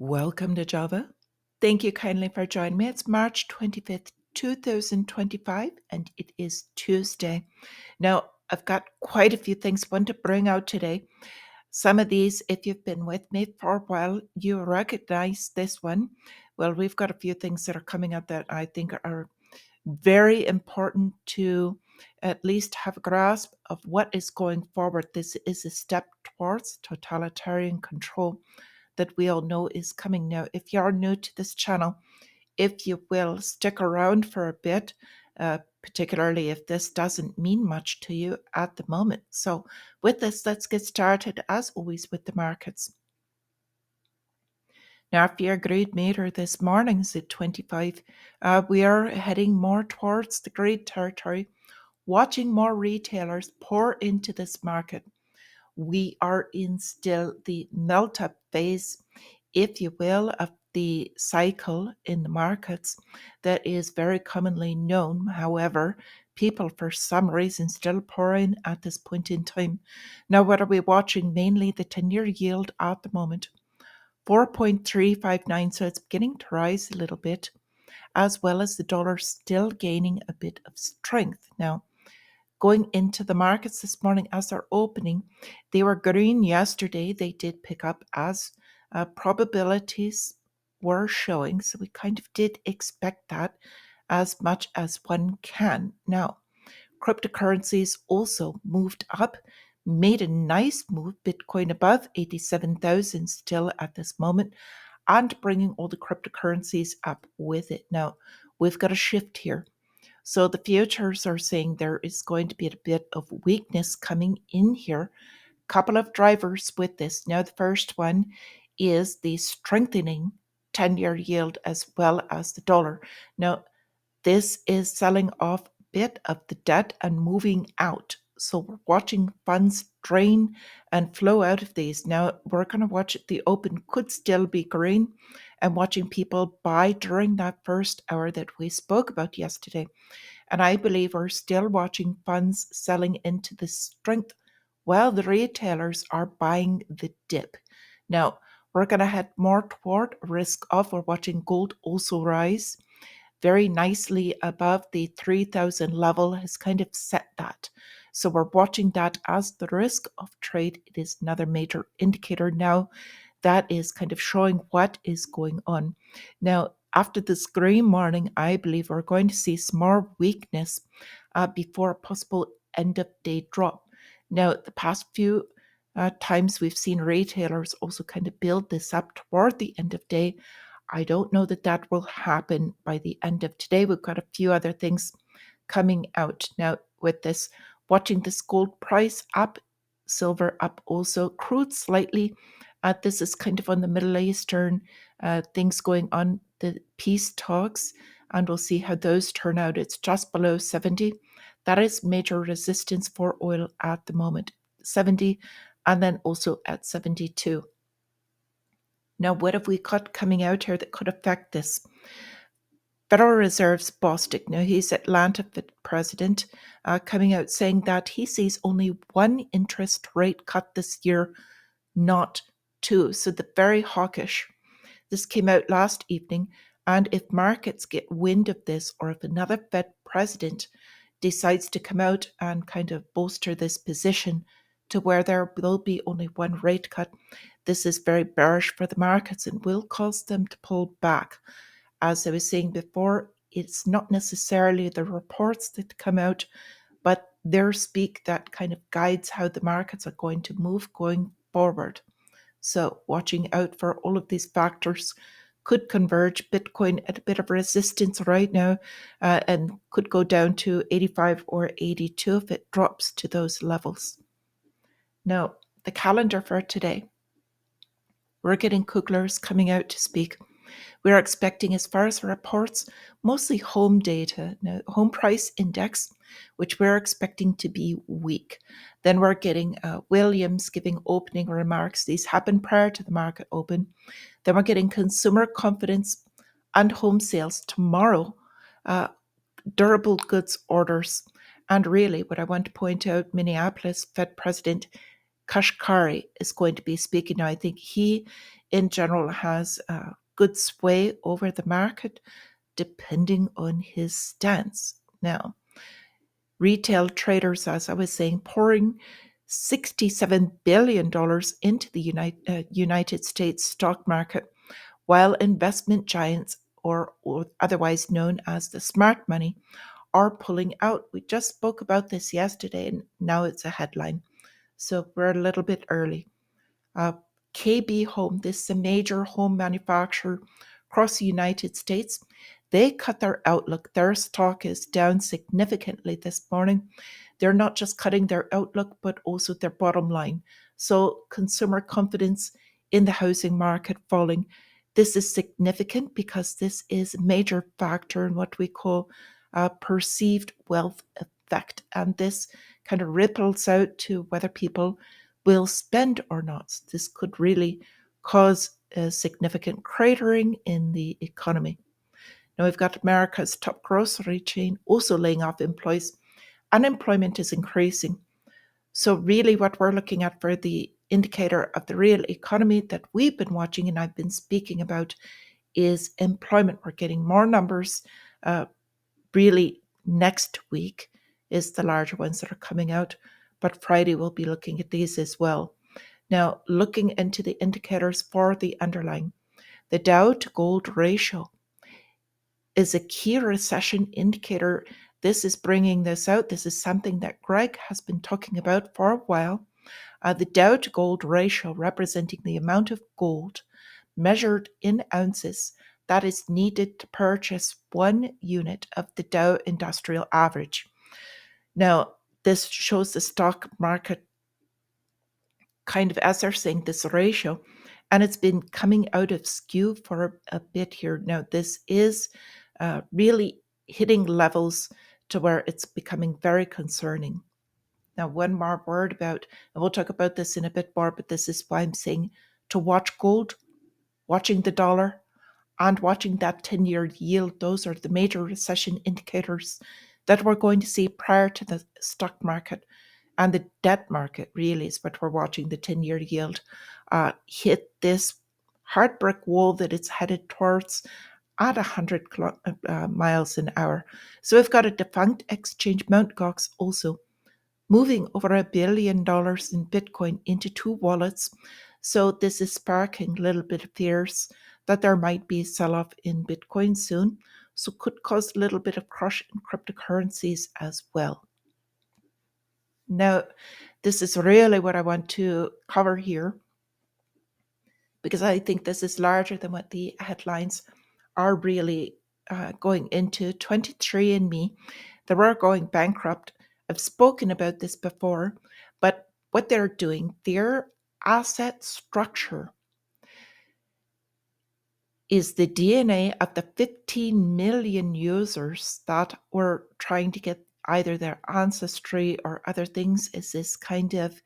Welcome to Java. Thank you kindly for joining me. It's March 25th, 2025, and it is Tuesday. Now, I've got quite a few things I want to bring out today. Some of these, if you've been with me for a while, you recognize this one. Well, we've got a few things that are coming up that I think are very important to at least have a grasp of what is going forward. This is a step towards totalitarian control that we all know is coming now. If you're new to this channel, if you will stick around for a bit, particularly if this doesn't mean much to you at the moment. So, with this, let's get started as always with the markets. Now, if you agreed meter this morning's at 25, we are heading more towards the green territory, watching more retailers pour into this market. We are in still the melt up phase, if you will, of the cycle in the markets that is very commonly known. However, people for some reason still pour in at this point in time. Now, what are we watching? Mainly the 10-year yield at the moment, 4.359, so it's beginning to rise a little bit, as well as the dollar still gaining a bit of strength. Now, going into the markets this morning as they're opening, they were green yesterday. They did pick up as probabilities were showing. So we kind of did expect that as much as one can. Now, cryptocurrencies also moved up, made a nice move. Bitcoin above 87,000 still at this moment, and bringing all the cryptocurrencies up with it. Now, we've got a shift here. So the futures are saying there is going to be a bit of weakness coming in here. Couple of drivers with this. Now, the first one is the strengthening 10-year yield as well as the dollar. Now, this is selling off a bit of the debt and moving out. So we're watching funds drain and flow out of these. Now, we're going to watch it. The open could still be green, and watching people buy during that first hour that we spoke about yesterday. And I believe we're still watching funds selling into the strength while the retailers are buying the dip. Now, we're going to head more toward risk off. We're watching gold also rise very nicely above the 3,000 level, has kind of set that. So we're watching that as the risk of trade. It is another major indicator now that is kind of showing what is going on. Now, after this green morning, I believe we're going to see some more weakness before a possible end of day drop. Now, the past few times we've seen retailers also kind of build this up toward the end of day. I don't know that that will happen by the end of today. We've got a few other things coming out now with this. Watching this gold price up, silver up also, crude slightly. This is kind of on the Middle Eastern things going on, the peace talks, and we'll see how those turn out. It's just below 70. That is major resistance for oil at the moment, 70, and then also at 72. Now, what have we got coming out here that could affect this? Federal Reserve's Bostic, now he's Atlanta Fed president, coming out saying that he sees only one interest rate cut this year, not two. So the very hawkish. This came out last evening, and if markets get wind of this, or if another Fed president decides to come out and kind of bolster this position to where there will be only one rate cut, this is very bearish for the markets and will cause them to pull back. As I was saying before, it's not necessarily the reports that come out, but their speak that kind of guides how the markets are going to move going forward. So watching out for all of these factors could converge. Bitcoin at a bit of resistance right now and could go down to 85 or 82 if it drops to those levels. Now, the calendar for today. We're getting Kugler's coming out to speak. We're expecting, as far as reports, mostly home data. Now, home price index, which we're expecting to be weak. Then we're getting Williams giving opening remarks. These happen prior to the market open. Then we're getting consumer confidence and home sales tomorrow, durable goods orders. And really, what I want to point out, Minneapolis Fed President Kashkari is going to be speaking now. I think he, in general, has good sway over the market, depending on his stance. Now, retail traders, as I was saying, pouring $67 billion into the United States stock market, while investment giants, or otherwise known as the smart money, are pulling out. We just spoke about this yesterday, and now it's a headline. So we're a little bit early. Uh, KB Home, this is a major home manufacturer across the United States. They cut their outlook. Their stock is down significantly this morning. They're not just cutting their outlook, but also their bottom line. So, consumer confidence in the housing market falling. This is significant because this is a major factor in what we call a perceived wealth effect. And this kind of ripples out to whether people will spend or not. This could really cause a significant cratering in the economy. Now we've got America's top grocery chain also laying off employees. Unemployment is increasing. So really what we're looking at for the indicator of the real economy that we've been watching and I've been speaking about is employment. We're getting more numbers. Really next week is the larger ones that are coming out, but Friday we'll be looking at these as well. Now, looking into the indicators for the underlying, the Dow to gold ratio is a key recession indicator. This is bringing this out. This is something that Greg has been talking about for a while. The Dow to gold ratio, representing the amount of gold measured in ounces that is needed to purchase 1 unit of the Dow Industrial Average. Now, this shows the stock market kind of, as they're saying, this ratio, and it's been coming out of skew for a bit here. Now, this is really hitting levels to where it's becoming very concerning. Now, one more word about, and we'll talk about this in a bit more, but this is why I'm saying to watch gold, watching the dollar, and watching that 10-year yield. Those are the major recession indicators that we're going to see prior to the stock market. And the debt market really is what we're watching, the 10-year yield hit this hard brick wall that it's headed towards at 100 miles an hour. So we've got a defunct exchange, Mt. Gox, also moving over $1 billion in Bitcoin into two wallets. So this is sparking a little bit of fears that there might be a sell-off in Bitcoin soon. So could cause a little bit of crush in cryptocurrencies as well. Now, this is really what I want to cover here, because I think this is larger than what the headlines are really going into. 23andMe, they were going bankrupt. I've spoken about this before, but what they're doing, their asset structure is the DNA of the 15 million users that were trying to get either their ancestry or other things. Is this kind of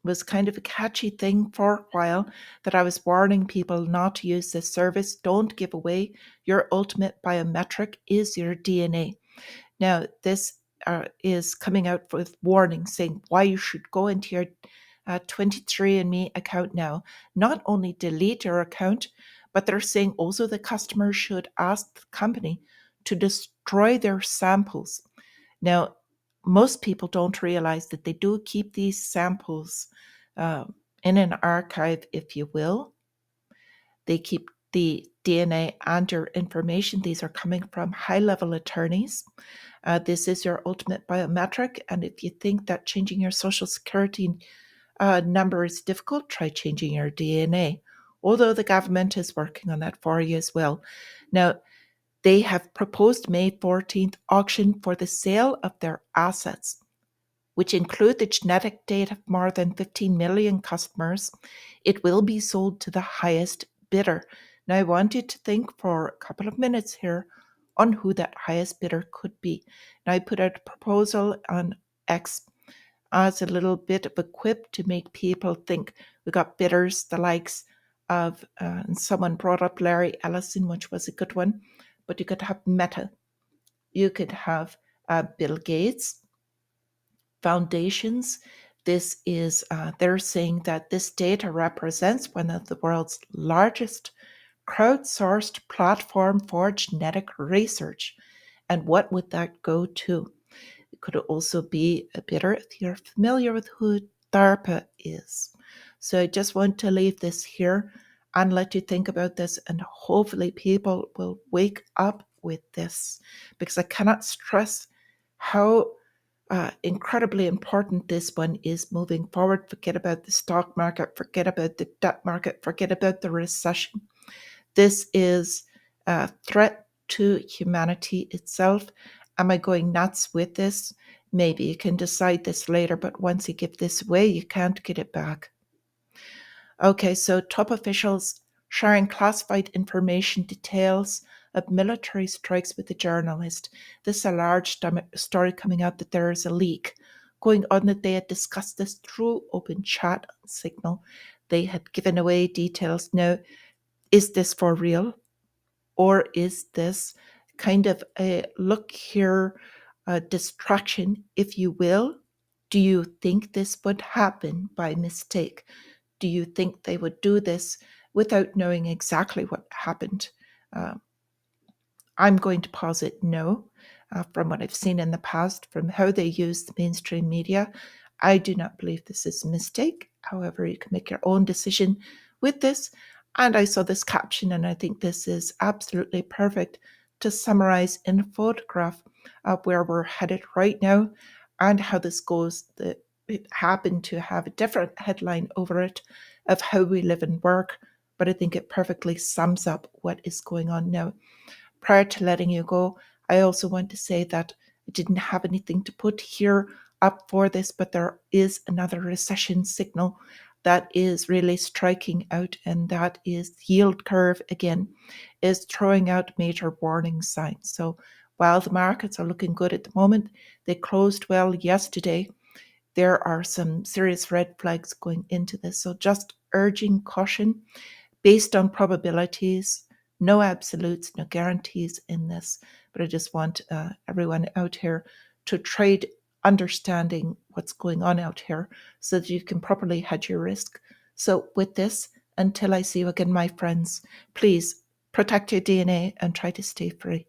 was kind of a catchy thing for a while, that I was warning people not to use this service. Don't give away your ultimate biometric is your DNA. Now, this is coming out with warnings saying why you should go into your 23andMe account now. Not only delete your account, but they're saying also the customer should ask the company to destroy their samples. Now, most people don't realize that they do keep these samples in an archive, if you will. They keep the DNA and your information. These are coming from high-level attorneys. This is your ultimate biometric, and if you think that changing your social security number is difficult, try changing your DNA, although the government is working on that for you as well. Now, they have proposed May 14th auction for the sale of their assets, which include the genetic data of more than 15 million customers. It will be sold to the highest bidder. Now, I want you to think for a couple of minutes here on who that highest bidder could be. Now, I put out a proposal on X as a little bit of a quip to make people think. We got bidders, the likes of, and someone brought up Larry Ellison, which was a good one, but you could have Meta. You could have Bill Gates, foundations This is, they're saying that this data represents one of the world's largest crowdsourced platform for genetic research. And what would that go to? It could also be a bidder if you're familiar with who DARPA is. So I just want to leave this here and let you think about this, and hopefully people will wake up with this, because I cannot stress how incredibly important this one is moving forward. Forget about the stock market, forget about the debt market, forget about the recession. This is a threat to humanity itself. Am I going nuts with this? Maybe you can decide this later, but once you give this away, you can't get it back. Okay, so top officials sharing classified information details of military strikes with a journalist. This is a large story coming out that there is a leak going on, that they had discussed this through open chat on Signal. They had given away details. Now, is this for real? Or is this kind of a look here, a distraction, if you will? Do you think this would happen by mistake? Do you think they would do this without knowing exactly what happened? Uh, I'm going to posit no. From what I've seen in the past, from how they use the mainstream media, I do not believe this is a mistake. However, you can make your own decision with this. And I saw this caption, and I think this is absolutely perfect to summarize in a photograph of where we're headed right now and how this goes. It happened to have a different headline over it of how we live and work, but I think it perfectly sums up what is going on now. Prior to letting you go, I also want to say that I didn't have anything to put here up for this, but there is another recession signal that is really striking out, and that is the yield curve again is throwing out major warning signs. So while the markets are looking good at the moment, they closed well yesterday. There are some serious red flags going into this. So just urging caution based on probabilities, no absolutes, no guarantees in this. But I just want everyone out here to trade understanding what's going on out here so that you can properly hedge your risk. So with this, until I see you again, my friends, please protect your DNA and try to stay free.